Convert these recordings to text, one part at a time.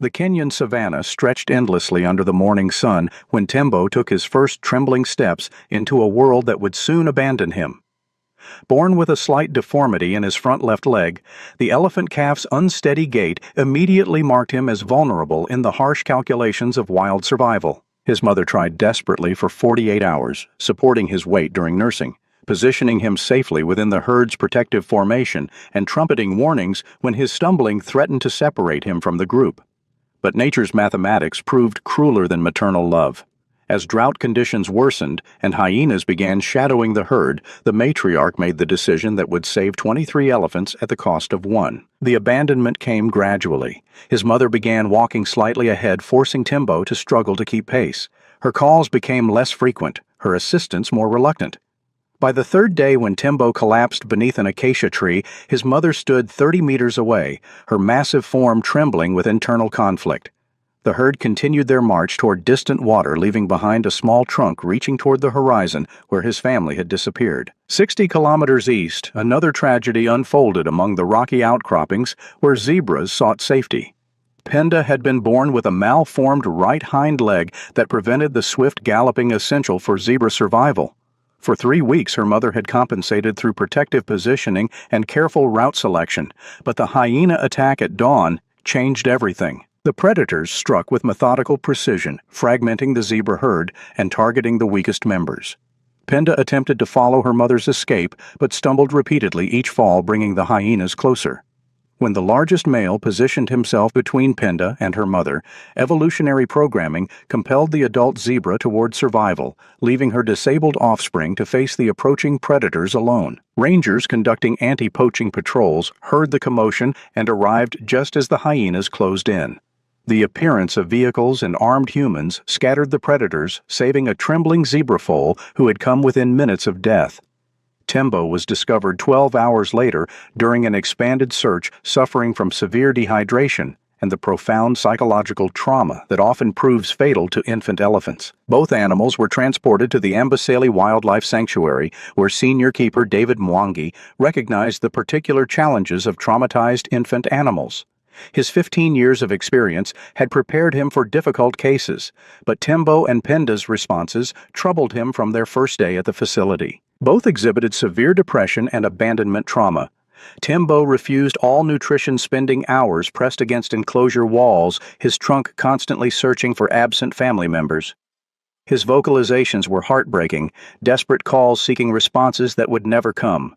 The Kenyan savanna stretched endlessly under the morning sun when Tembo took his first trembling steps into a world that would soon abandon him. Born with a slight deformity in his front left leg, the elephant calf's unsteady gait immediately marked him as vulnerable in the harsh calculations of wild survival. His mother tried desperately for 48 hours, supporting his weight during nursing, positioning him safely within the herd's protective formation and trumpeting warnings when his stumbling threatened to separate him from the group. But nature's mathematics proved crueler than maternal love. As drought conditions worsened and hyenas began shadowing the herd, the matriarch made the decision that would save 23 elephants at the cost of one. The abandonment came gradually. His mother began walking slightly ahead, forcing Tembo to struggle to keep pace. Her calls became less frequent, her assistants more reluctant. By the third day, when Tembo collapsed beneath an acacia tree, his mother stood 30 meters away, her massive form trembling with internal conflict. The herd continued their march toward distant water, leaving behind a small trunk reaching toward the horizon where his family had disappeared. 60 kilometers east, another tragedy unfolded among the rocky outcroppings where zebras sought safety. Penda had been born with a malformed right hind leg that prevented the swift galloping essential for zebra survival. For 3 weeks, her mother had compensated through protective positioning and careful route selection, but the hyena attack at dawn changed everything. The predators struck with methodical precision, fragmenting the zebra herd and targeting the weakest members. Penda attempted to follow her mother's escape, but stumbled repeatedly, each fall bringing the hyenas closer. When the largest male positioned himself between Penda and her mother, evolutionary programming compelled the adult zebra toward survival, leaving her disabled offspring to face the approaching predators alone. Rangers conducting anti-poaching patrols heard the commotion and arrived just as the hyenas closed in. The appearance of vehicles and armed humans scattered the predators, saving a trembling zebra foal who had come within minutes of death. Tembo was discovered 12 hours later during an expanded search, suffering from severe dehydration and the profound psychological trauma that often proves fatal to infant elephants. Both animals were transported to the Amboseli Wildlife Sanctuary, where senior keeper David Mwangi recognized the particular challenges of traumatized infant animals. His 15 years of experience had prepared him for difficult cases, but Tembo and Penda's responses troubled him from their first day at the facility. Both exhibited severe depression and abandonment trauma. Tembo refused all nutrition, spending hours pressed against enclosure walls, his trunk constantly searching for absent family members. His vocalizations were heartbreaking, desperate calls seeking responses that would never come.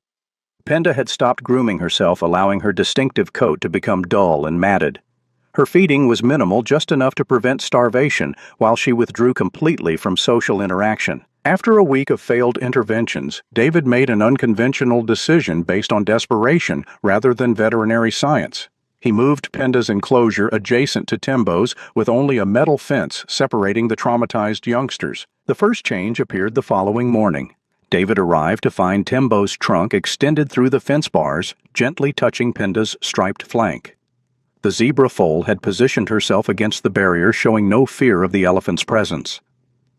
Penda had stopped grooming herself, allowing her distinctive coat to become dull and matted. Her feeding was minimal, just enough to prevent starvation, while she withdrew completely from social interaction. After a week of failed interventions, David made an unconventional decision based on desperation rather than veterinary science. He moved Penda's enclosure adjacent to Tembo's, with only a metal fence separating the traumatized youngsters. The first change appeared the following morning. David arrived to find Tembo's trunk extended through the fence bars, gently touching Penda's striped flank. The zebra foal had positioned herself against the barrier, showing no fear of the elephant's presence.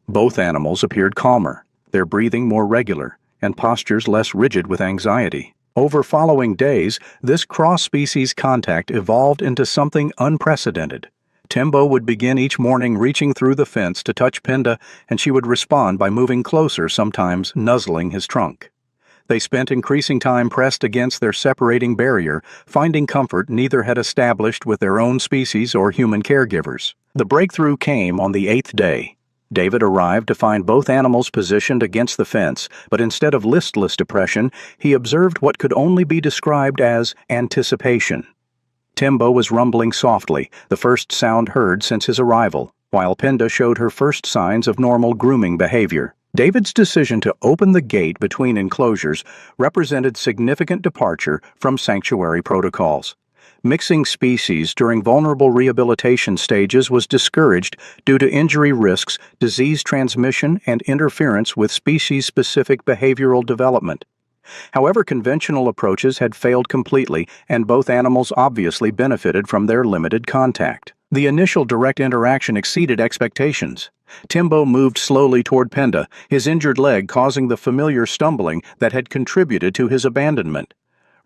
Both animals appeared calmer, their breathing more regular, and postures less rigid with anxiety. Over following days, this cross-species contact evolved into something unprecedented. Tembo would begin each morning reaching through the fence to touch Penda, and she would respond by moving closer, sometimes nuzzling his trunk. They spent increasing time pressed against their separating barrier, finding comfort neither had established with their own species or human caregivers. The breakthrough came on the 8th day. David arrived to find both animals positioned against the fence, but instead of listless depression, he observed what could only be described as anticipation. Tembo was rumbling softly, the first sound heard since his arrival, while Penda showed her first signs of normal grooming behavior. David's decision to open the gate between enclosures represented significant departure from sanctuary protocols. Mixing species during vulnerable rehabilitation stages was discouraged due to injury risks, disease transmission, and interference with species-specific behavioral development. However, conventional approaches had failed completely, and both animals obviously benefited from their limited contact. The initial direct interaction exceeded expectations. Tembo moved slowly toward Penda, his injured leg causing the familiar stumbling that had contributed to his abandonment.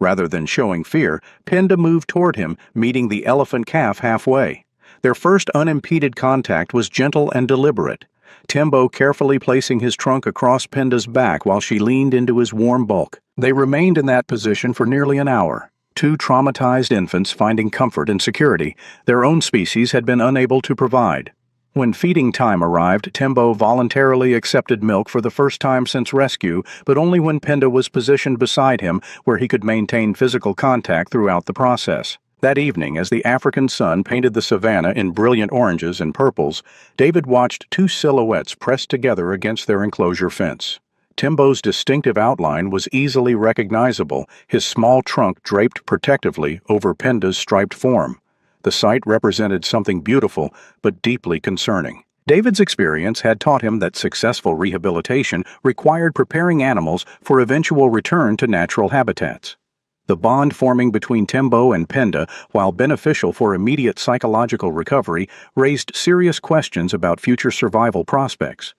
Rather than showing fear, Penda moved toward him, meeting the elephant calf halfway. Their first unimpeded contact was gentle and deliberate, Tembo carefully placing his trunk across Penda's back while she leaned into his warm bulk. They remained in that position for nearly an hour, two traumatized infants finding comfort and security their own species had been unable to provide. When feeding time arrived, Tembo voluntarily accepted milk for the first time since rescue, but only when Penda was positioned beside him where he could maintain physical contact throughout the process. That evening, as the African sun painted the savanna in brilliant oranges and purples, David watched two silhouettes pressed together against their enclosure fence. Tembo's distinctive outline was easily recognizable, his small trunk draped protectively over Penda's striped form. The sight represented something beautiful but deeply concerning. David's experience had taught him that successful rehabilitation required preparing animals for eventual return to natural habitats. The bond forming between Tembo and Penda, while beneficial for immediate psychological recovery, raised serious questions about future survival prospects.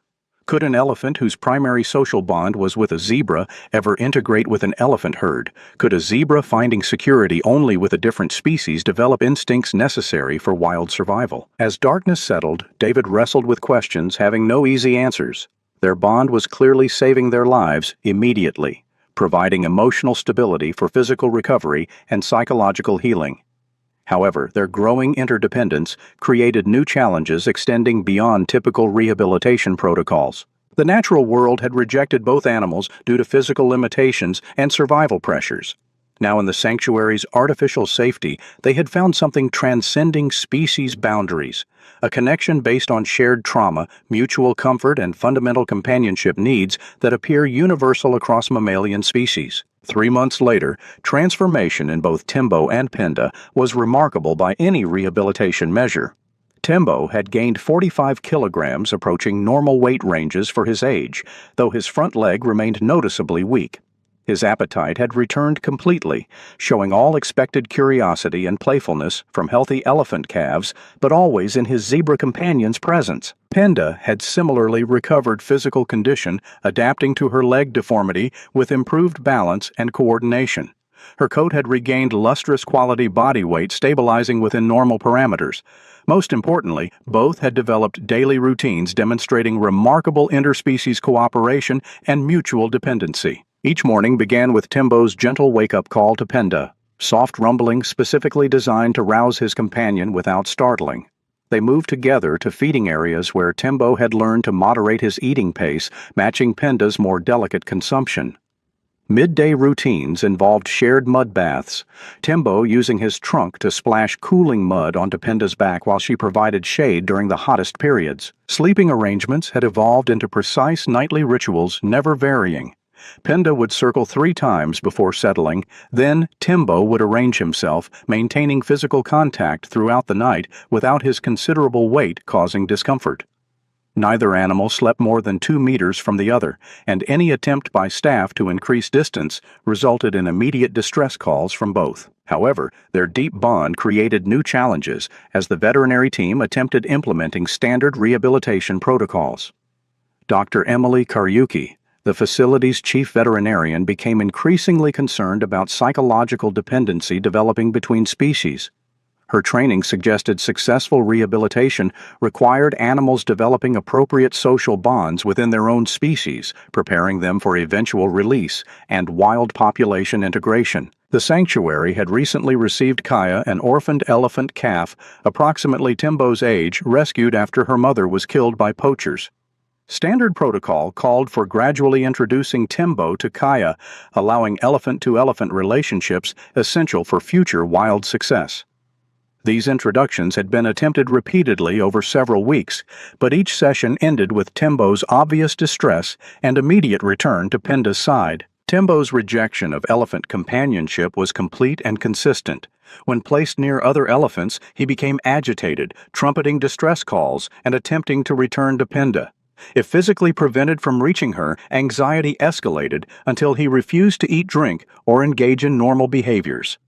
Could an elephant whose primary social bond was with a zebra ever integrate with an elephant herd? Could a zebra finding security only with a different species develop instincts necessary for wild survival? As darkness settled, David wrestled with questions having no easy answers. Their bond was clearly saving their lives immediately, providing emotional stability for physical recovery and psychological healing. However, their growing interdependence created new challenges extending beyond typical rehabilitation protocols. The natural world had rejected both animals due to physical limitations and survival pressures. Now, in the sanctuary's artificial safety, they had found something transcending species boundaries, a connection based on shared trauma, mutual comfort, and fundamental companionship needs that appear universal across mammalian species. 3 months later, transformation in both Tembo and Penda was remarkable by any rehabilitation measure. Tembo had gained 45 kilograms, approaching normal weight ranges for his age, though his front leg remained noticeably weak. His appetite had returned completely, showing all expected curiosity and playfulness from healthy elephant calves, but always in his zebra companion's presence. Penda had similarly recovered physical condition, adapting to her leg deformity with improved balance and coordination. Her coat had regained lustrous quality body weight, stabilizing within normal parameters. Most importantly, both had developed daily routines demonstrating remarkable interspecies cooperation and mutual dependency. Each morning began with Tembo's gentle wake-up call to Penda, soft rumbling specifically designed to rouse his companion without startling. They moved together to feeding areas where Tembo had learned to moderate his eating pace, matching Penda's more delicate consumption. Midday routines involved shared mud baths, Tembo using his trunk to splash cooling mud onto Penda's back while she provided shade during the hottest periods. Sleeping arrangements had evolved into precise nightly rituals, never varying. Penda would circle 3 times before settling, then Tembo would arrange himself, maintaining physical contact throughout the night without his considerable weight causing discomfort. Neither animal slept more than 2 meters from the other, and any attempt by staff to increase distance resulted in immediate distress calls from both. However, their deep bond created new challenges as the veterinary team attempted implementing standard rehabilitation protocols. Dr. Emily Karyuki, the facility's chief veterinarian, became increasingly concerned about psychological dependency developing between species. Her training suggested successful rehabilitation required animals developing appropriate social bonds within their own species, preparing them for eventual release and wild population integration. The sanctuary had recently received Kaya, an orphaned elephant calf, approximately Tembo's age, rescued after her mother was killed by poachers. Standard protocol called for gradually introducing Tembo to Kaya, allowing elephant-to-elephant relationships essential for future wild success. These introductions had been attempted repeatedly over several weeks, but each session ended with Tembo's obvious distress and immediate return to Penda's side. Tembo's rejection of elephant companionship was complete and consistent. When placed near other elephants, he became agitated, trumpeting distress calls and attempting to return to Penda. If physically prevented from reaching her, anxiety escalated until he refused to eat, drink, or engage in normal behaviors.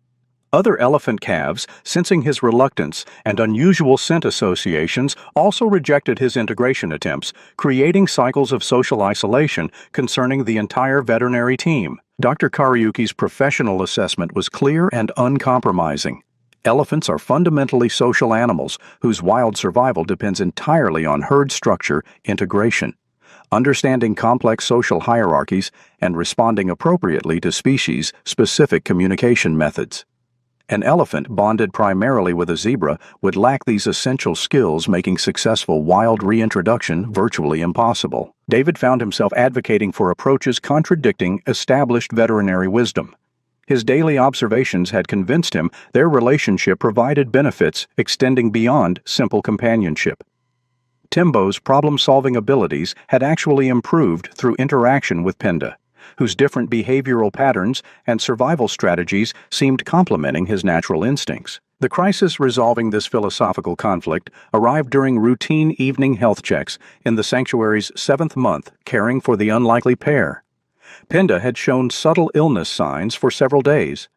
Other elephant calves, sensing his reluctance and unusual scent associations, also rejected his integration attempts, creating cycles of social isolation concerning the entire veterinary team. Dr. Karyuki's professional assessment was clear and uncompromising. Elephants are fundamentally social animals whose wild survival depends entirely on herd structure integration, understanding complex social hierarchies, and responding appropriately to species-specific communication methods. An elephant bonded primarily with a zebra would lack these essential skills, making successful wild reintroduction virtually impossible. David found himself advocating for approaches contradicting established veterinary wisdom. His daily observations had convinced him their relationship provided benefits extending beyond simple companionship. Tembo's problem-solving abilities had actually improved through interaction with Penda, whose different behavioral patterns and survival strategies seemed complementing his natural instincts. The crisis resolving this philosophical conflict arrived during routine evening health checks in the sanctuary's 7th month caring for the unlikely pair. Penda had shown subtle illness signs for several days: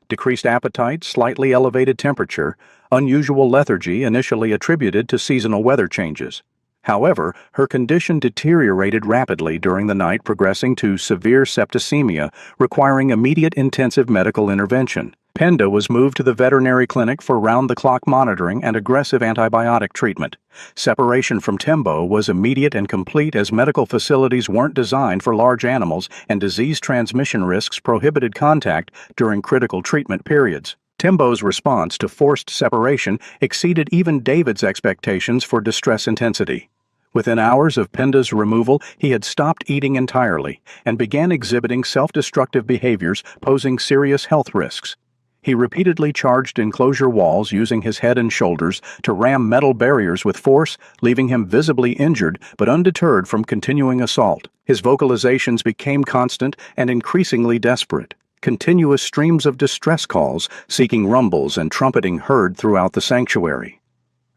decreased appetite, slightly elevated temperature, unusual lethargy initially attributed to seasonal weather changes. However, her condition deteriorated rapidly during the night, progressing to severe septicemia, requiring immediate intensive medical intervention. Penda was moved to the veterinary clinic for round-the-clock monitoring and aggressive antibiotic treatment. Separation from Tembo was immediate and complete, as medical facilities weren't designed for large animals and disease transmission risks prohibited contact during critical treatment periods. Tembo's response to forced separation exceeded even David's expectations for distress intensity. Within hours of Penda's removal, he had stopped eating entirely and began exhibiting self-destructive behaviors posing serious health risks. He repeatedly charged enclosure walls using his head and shoulders to ram metal barriers with force, leaving him visibly injured but undeterred from continuing assault. His vocalizations became constant and increasingly desperate. Continuous streams of distress calls, seeking rumbles and trumpeting heard throughout the sanctuary.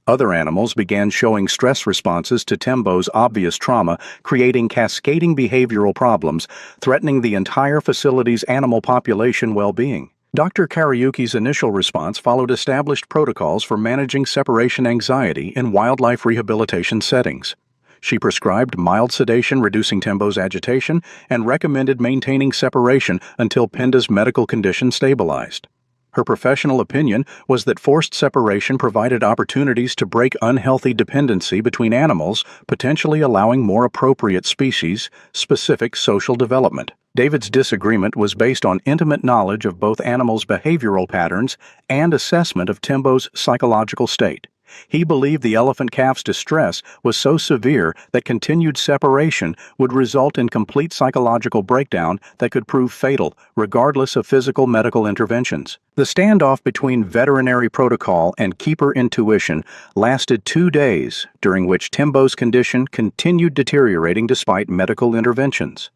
Other animals began showing stress responses to Tembo's obvious trauma, creating cascading behavioral problems, threatening the entire facility's animal population well-being. Dr. Kariuki's initial response followed established protocols for managing separation anxiety in wildlife rehabilitation settings. She prescribed mild sedation, reducing Tembo's agitation, and recommended maintaining separation until Penda's medical condition stabilized. Her professional opinion was that forced separation provided opportunities to break unhealthy dependency between animals, potentially allowing more appropriate species-specific social development. David's disagreement was based on intimate knowledge of both animals' behavioral patterns and assessment of Tembo's psychological state. He believed the elephant calf's distress was so severe that continued separation would result in complete psychological breakdown that could prove fatal, regardless of physical medical interventions. The standoff between veterinary protocol and keeper intuition lasted 2 days, during which Tembo's condition continued deteriorating despite medical interventions.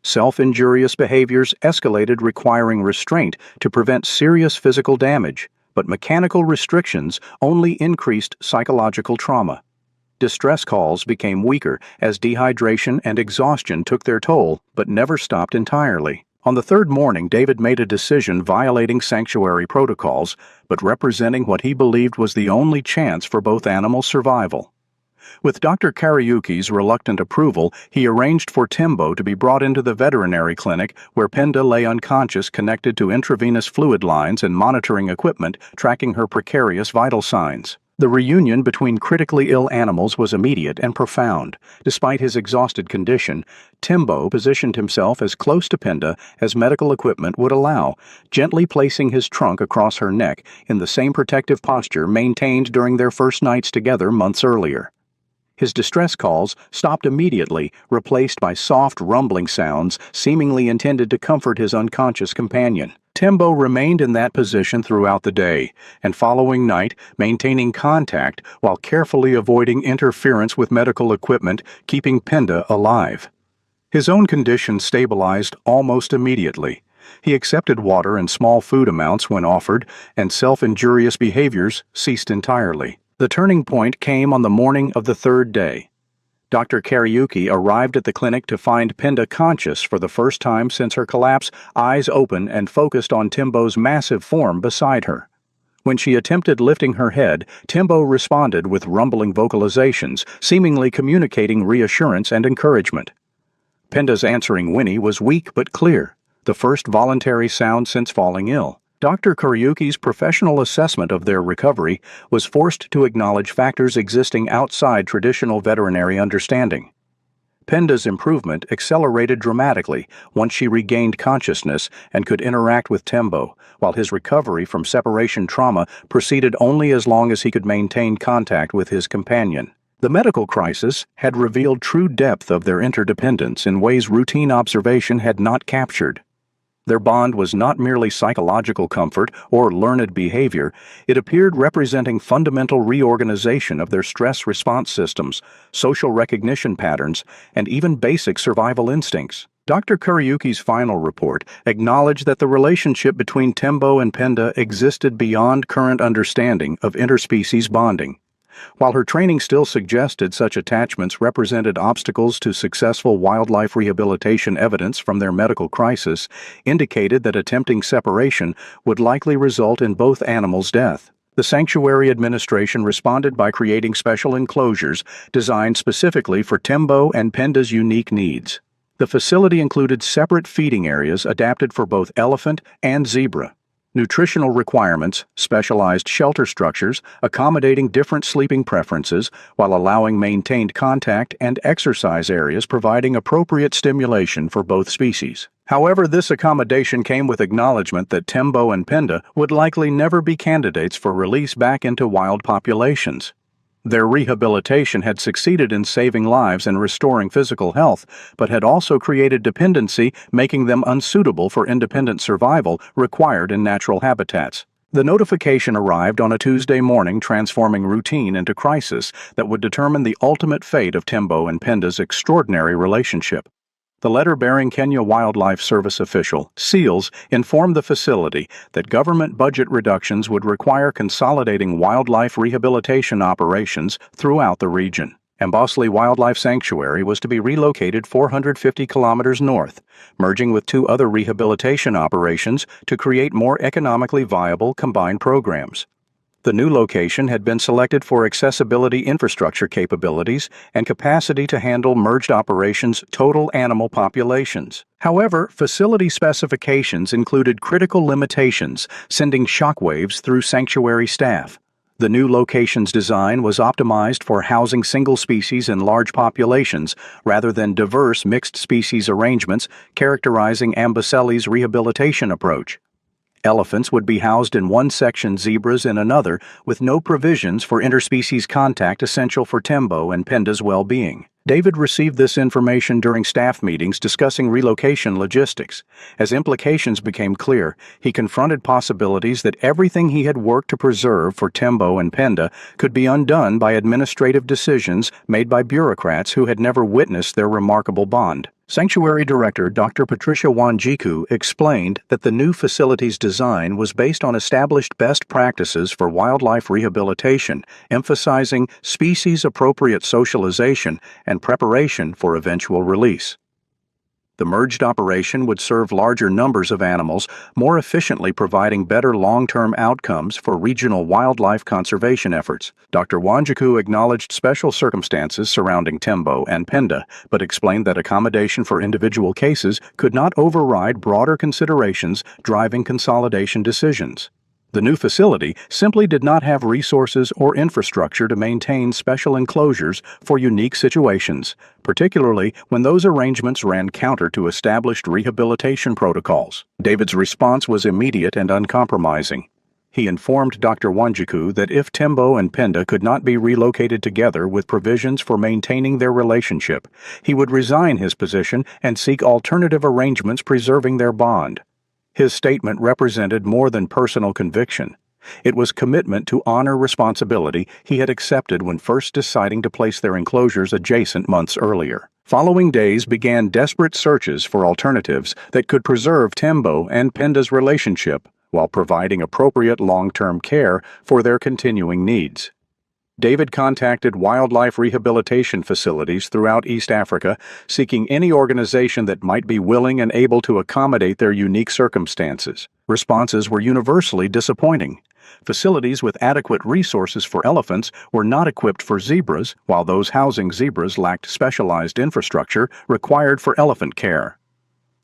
Self-injurious behaviors escalated, requiring restraint to prevent serious physical damage, but mechanical restrictions only increased psychological trauma. Distress calls became weaker as dehydration and exhaustion took their toll, but never stopped entirely. On the 3rd morning, David made a decision violating sanctuary protocols, but representing what he believed was the only chance for both animals' survival. With Dr. Kariuki's reluctant approval, he arranged for Tembo to be brought into the veterinary clinic, where Penda lay unconscious, connected to intravenous fluid lines and monitoring equipment tracking her precarious vital signs. The reunion between critically ill animals was immediate and profound. Despite his exhausted condition, Tembo positioned himself as close to Penda as medical equipment would allow, gently placing his trunk across her neck in the same protective posture maintained during their first nights together months earlier. His distress calls stopped immediately, replaced by soft, rumbling sounds seemingly intended to comfort his unconscious companion. Tembo remained in that position throughout the day, and following night, maintaining contact while carefully avoiding interference with medical equipment, keeping Penda alive. His own condition stabilized almost immediately. He accepted water and small food amounts when offered, and self-injurious behaviors ceased entirely. The turning point came on the morning of the 3rd day. Dr. Kariuki arrived at the clinic to find Penda conscious for the first time since her collapse, eyes open and focused on Tembo's massive form beside her. When she attempted lifting her head, Tembo responded with rumbling vocalizations, seemingly communicating reassurance and encouragement. Penda's answering whinny was weak but clear, the first voluntary sound since falling ill. Dr. Kuryuki's professional assessment of their recovery was forced to acknowledge factors existing outside traditional veterinary understanding. Penda's improvement accelerated dramatically once she regained consciousness and could interact with Tembo, while his recovery from separation trauma proceeded only as long as he could maintain contact with his companion. The medical crisis had revealed true depth of their interdependence in ways routine observation had not captured. Their bond was not merely psychological comfort or learned behavior, it appeared representing fundamental reorganization of their stress response systems, social recognition patterns, and even basic survival instincts. Dr. Kuryuki's final report acknowledged that the relationship between Tembo and Penda existed beyond current understanding of interspecies bonding. While her training still suggested such attachments represented obstacles to successful wildlife rehabilitation, evidence from their medical crisis indicated that attempting separation would likely result in both animals' death. The Sanctuary Administration responded by creating special enclosures designed specifically for Tembo and Penda's unique needs. The facility included separate feeding areas adapted for both elephant and zebra, nutritional requirements, specialized shelter structures accommodating different sleeping preferences while allowing maintained contact, and exercise areas providing appropriate stimulation for both species. However, this accommodation came with acknowledgement that Tembo and Penda would likely never be candidates for release back into wild populations. Their rehabilitation had succeeded in saving lives and restoring physical health, but had also created dependency, making them unsuitable for independent survival required in natural habitats. The notification arrived on a Tuesday morning, transforming routine into crisis that would determine the ultimate fate of Tembo and Penda's extraordinary relationship. The letter-bearing Kenya Wildlife Service official, SEALS, informed the facility that government budget reductions would require consolidating wildlife rehabilitation operations throughout the region. Ambosli Wildlife Sanctuary was to be relocated 450 kilometers north, merging with two other rehabilitation operations to create more economically viable combined programs. The new location had been selected for accessibility infrastructure capabilities and capacity to handle merged operations' total animal populations. However, facility specifications included critical limitations, sending shockwaves through sanctuary staff. The new location's design was optimized for housing single species in large populations rather than diverse mixed species arrangements characterizing Amboseli's rehabilitation approach. Elephants would be housed in one section, zebras in another, with no provisions for interspecies contact essential for Tembo and Penda's well-being. David received this information during staff meetings discussing relocation logistics. As implications became clear, he confronted possibilities that everything he had worked to preserve for Tembo and Penda could be undone by administrative decisions made by bureaucrats who had never witnessed their remarkable bond. Sanctuary Director Dr. Patricia Wanjiku explained that the new facility's design was based on established best practices for wildlife rehabilitation, emphasizing species-appropriate socialization and preparation for eventual release. The merged operation would serve larger numbers of animals, more efficiently providing better long-term outcomes for regional wildlife conservation efforts. Dr. Wanjiku acknowledged special circumstances surrounding Tembo and Penda, but explained that accommodation for individual cases could not override broader considerations driving consolidation decisions. The new facility simply did not have resources or infrastructure to maintain special enclosures for unique situations, particularly when those arrangements ran counter to established rehabilitation protocols. David's response was immediate and uncompromising. He informed Dr. Wanjiku that if Tembo and Penda could not be relocated together with provisions for maintaining their relationship, he would resign his position and seek alternative arrangements preserving their bond. His statement represented more than personal conviction. It was commitment to honor responsibility he had accepted when first deciding to place their enclosures adjacent months earlier. Following days began desperate searches for alternatives that could preserve Tembo and Penda's relationship while providing appropriate long-term care for their continuing needs. David contacted wildlife rehabilitation facilities throughout East Africa, seeking any organization that might be willing and able to accommodate their unique circumstances. Responses were universally disappointing. Facilities with adequate resources for elephants were not equipped for zebras, while those housing zebras lacked specialized infrastructure required for elephant care.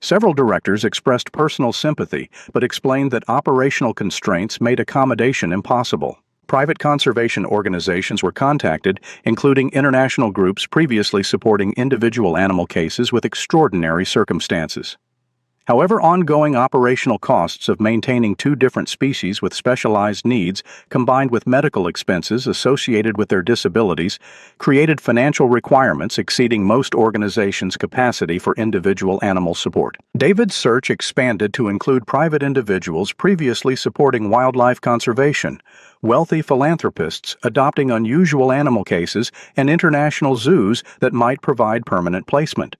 Several directors expressed personal sympathy but explained that operational constraints made accommodation impossible. Private conservation organizations were contacted, including international groups previously supporting individual animal cases with extraordinary circumstances. However, ongoing operational costs of maintaining two different species with specialized needs, combined with medical expenses associated with their disabilities, created financial requirements exceeding most organizations' capacity for individual animal support. David's search expanded to include private individuals previously supporting wildlife conservation, wealthy philanthropists adopting unusual animal cases, and international zoos that might provide permanent placement.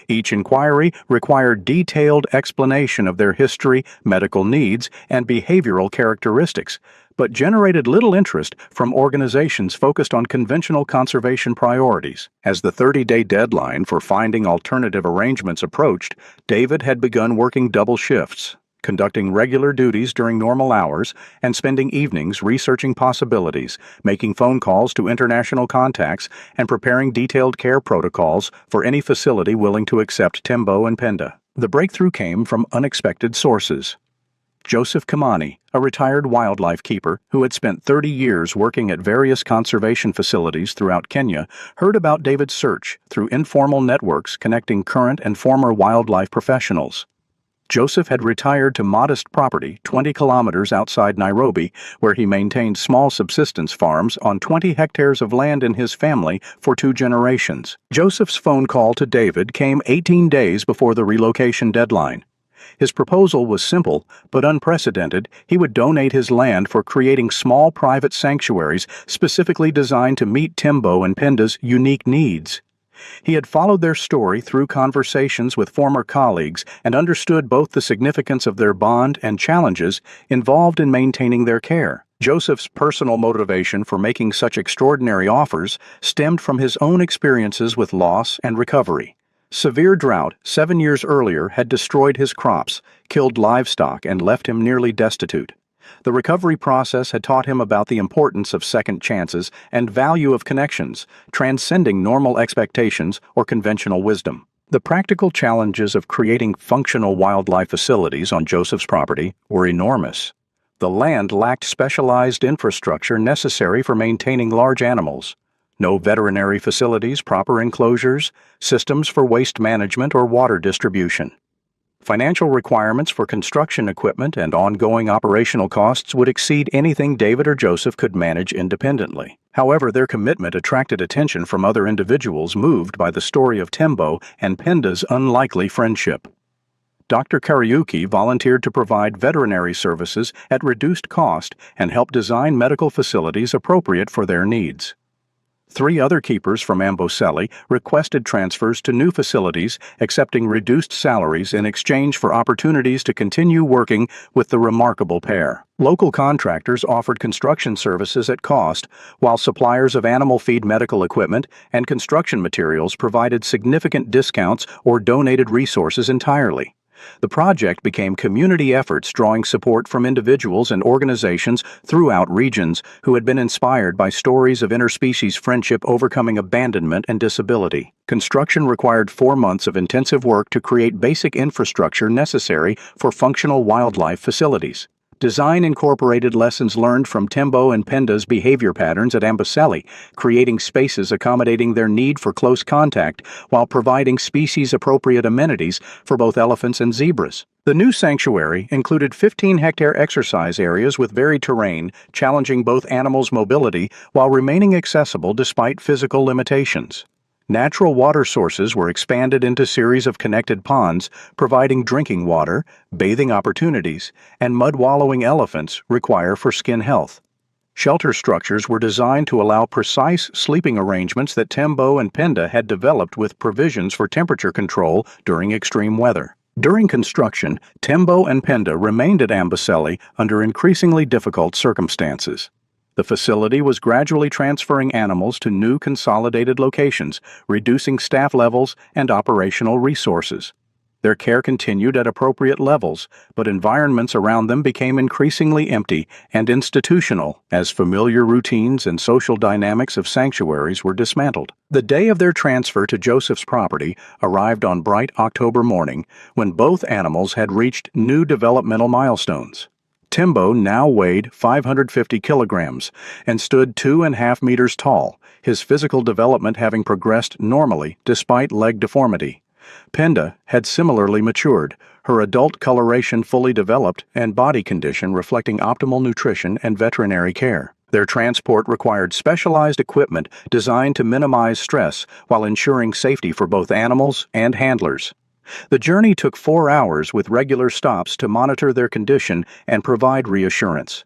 Each inquiry required detailed explanation of their history, medical needs, and behavioral characteristics, but generated little interest from organizations focused on conventional conservation priorities. As the 30-day deadline for finding alternative arrangements approached, David had begun working double shifts, conducting regular duties during normal hours and spending evenings researching possibilities, making phone calls to international contacts, and preparing detailed care protocols for any facility willing to accept Tembo and Penda. The breakthrough came from unexpected sources. Joseph Kimani, a retired wildlife keeper who had spent 30 years working at various conservation facilities throughout Kenya, heard about David's search through informal networks connecting current and former wildlife professionals. Joseph had retired to modest property 20 kilometers outside Nairobi, where he maintained small subsistence farms on 20 hectares of land in his family for 2 generations. Joseph's phone call to David came 18 days before the relocation deadline. His proposal was simple but unprecedented. He would donate his land for creating small private sanctuaries specifically designed to meet Tembo and Penda's unique needs. He had followed their story through conversations with former colleagues and understood both the significance of their bond and challenges involved in maintaining their care. Joseph's personal motivation for making such extraordinary offers stemmed from his own experiences with loss and recovery. Severe drought 7 years earlier had destroyed his crops, killed livestock, and left him nearly destitute. The recovery process had taught him about the importance of second chances and value of connections, transcending normal expectations or conventional wisdom. The practical challenges of creating functional wildlife facilities on Joseph's property were enormous. The land lacked specialized infrastructure necessary for maintaining large animals. No veterinary facilities, proper enclosures, systems for waste management or water distribution. Financial requirements for construction equipment and ongoing operational costs would exceed anything David or Joseph could manage independently. However, their commitment attracted attention from other individuals moved by the story of Tembo and Penda's unlikely friendship. Dr. Kariuki volunteered to provide veterinary services at reduced cost and help design medical facilities appropriate for their needs. 3 other keepers from Amboseli requested transfers to new facilities, accepting reduced salaries in exchange for opportunities to continue working with the remarkable pair. Local contractors offered construction services at cost, while suppliers of animal feed medical equipment and construction materials provided significant discounts or donated resources entirely. The project became community efforts drawing support from individuals and organizations throughout regions who had been inspired by stories of interspecies friendship overcoming abandonment and disability. Construction required 4 months of intensive work to create basic infrastructure necessary for functional wildlife facilities. Design incorporated lessons learned from Tembo and Penda's behavior patterns at Amboseli, creating spaces accommodating their need for close contact while providing species-appropriate amenities for both elephants and zebras. The new sanctuary included 15-hectare exercise areas with varied terrain, challenging both animals' mobility while remaining accessible despite physical limitations. Natural water sources were expanded into series of connected ponds, providing drinking water, bathing opportunities, and mud-wallowing elephants require for skin health. Shelter structures were designed to allow precise sleeping arrangements that Tembo and Penda had developed with provisions for temperature control during extreme weather. During construction, Tembo and Penda remained at Amboseli under increasingly difficult circumstances. The facility was gradually transferring animals to new consolidated locations, reducing staff levels and operational resources. Their care continued at appropriate levels, but environments around them became increasingly empty and institutional as familiar routines and social dynamics of sanctuaries were dismantled. The day of their transfer to Joseph's property arrived on bright October morning when both animals had reached new developmental milestones. Tembo now weighed 550 kilograms and stood 2.5 meters tall, his physical development having progressed normally despite leg deformity. Penda had similarly matured, her adult coloration fully developed and body condition reflecting optimal nutrition and veterinary care. Their transport required specialized equipment designed to minimize stress while ensuring safety for both animals and handlers. The journey took 4 hours with regular stops to monitor their condition and provide reassurance.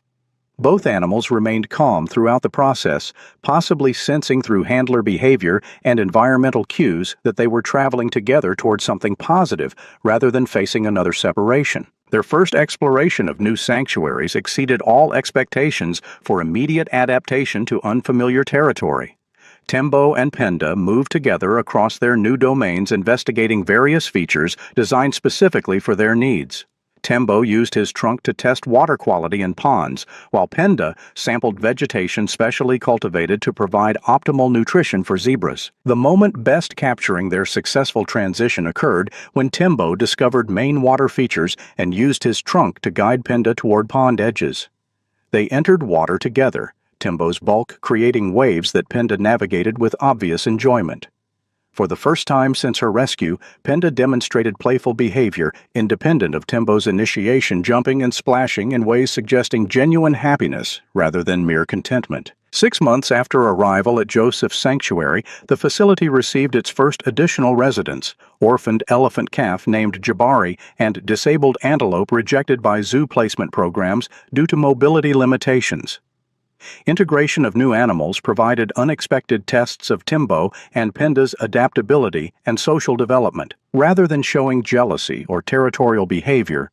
Both animals remained calm throughout the process, possibly sensing through handler behavior and environmental cues that they were traveling together toward something positive rather than facing another separation. Their first exploration of new sanctuaries exceeded all expectations for immediate adaptation to unfamiliar territory. Tembo and Penda moved together across their new domains, investigating various features designed specifically for their needs. Tembo used his trunk to test water quality in ponds, while Penda sampled vegetation specially cultivated to provide optimal nutrition for zebras. The moment best capturing their successful transition occurred when Tembo discovered main water features and used his trunk to guide Penda toward pond edges. They entered water together, Tembo's bulk creating waves that Penda navigated with obvious enjoyment. For the first time since her rescue, Penda demonstrated playful behavior independent of Tembo's initiation, jumping and splashing in ways suggesting genuine happiness rather than mere contentment. 6 months after arrival at Joseph's sanctuary, the facility received its first additional residents, orphaned elephant calf named Jabari and disabled antelope rejected by zoo placement programs due to mobility limitations. Integration of new animals provided unexpected tests of Tembo and Penda's adaptability and social development. Rather than showing jealousy or territorial behavior,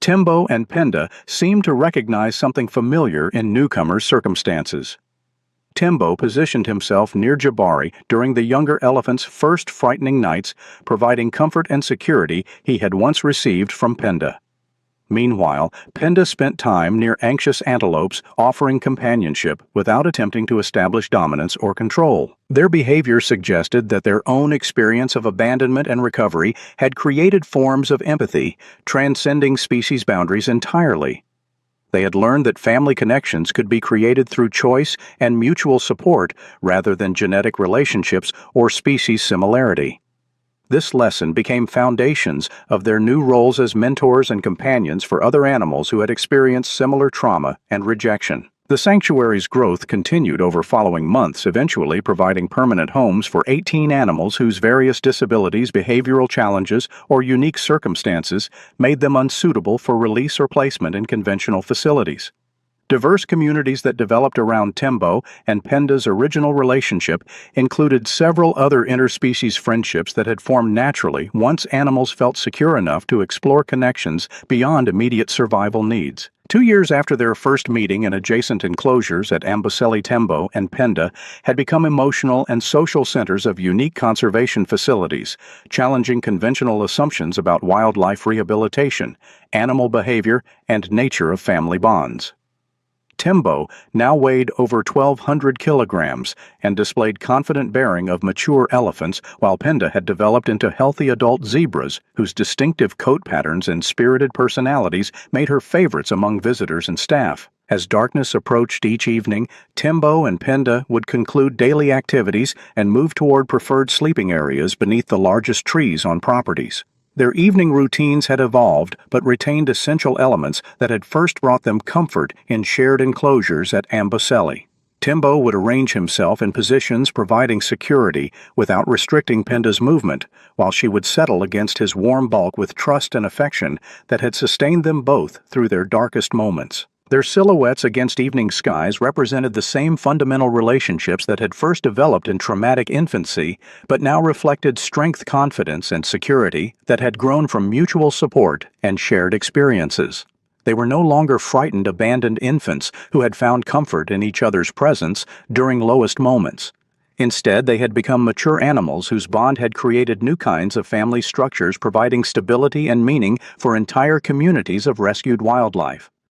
Tembo and Penda seemed to recognize something familiar in newcomers' circumstances. Tembo positioned himself near Jabari during the younger elephant's first frightening nights, providing comfort and security he had once received from Penda. Meanwhile, Penda spent time near anxious antelopes, offering companionship without attempting to establish dominance or control. Their behavior suggested that their own experience of abandonment and recovery had created forms of empathy, transcending species boundaries entirely. They had learned that family connections could be created through choice and mutual support rather than genetic relationships or species similarity. This lesson became foundations of their new roles as mentors and companions for other animals who had experienced similar trauma and rejection. The sanctuary's growth continued over following months, eventually providing permanent homes for 18 animals whose various disabilities, behavioral challenges, or unique circumstances made them unsuitable for release or placement in conventional facilities. Diverse communities that developed around Tembo and Penda's original relationship included several other interspecies friendships that had formed naturally once animals felt secure enough to explore connections beyond immediate survival needs. 2 years after their first meeting in adjacent enclosures at Amboseli, Tembo and Penda had become emotional and social centers of unique conservation facilities, challenging conventional assumptions about wildlife rehabilitation, animal behavior, and nature of family bonds. Tembo now weighed over 1,200 kilograms and displayed confident bearing of mature elephants, while Penda had developed into healthy adult zebras whose distinctive coat patterns and spirited personalities made her favorites among visitors and staff. As darkness approached each evening, Tembo and Penda would conclude daily activities and move toward preferred sleeping areas beneath the largest trees on properties. Their evening routines had evolved but retained essential elements that had first brought them comfort in shared enclosures at Amboseli. Tembo would arrange himself in positions providing security without restricting Penda's movement, while she would settle against his warm bulk with trust and affection that had sustained them both through their darkest moments. Their silhouettes against evening skies represented the same fundamental relationships that had first developed in traumatic infancy, but now reflected strength, confidence, and security that had grown from mutual support and shared experiences. They were no longer frightened, abandoned infants who had found comfort in each other's presence during lowest moments. Instead, they had become mature animals whose bond had created new kinds of family structures providing stability and meaning for entire communities of rescued wildlife.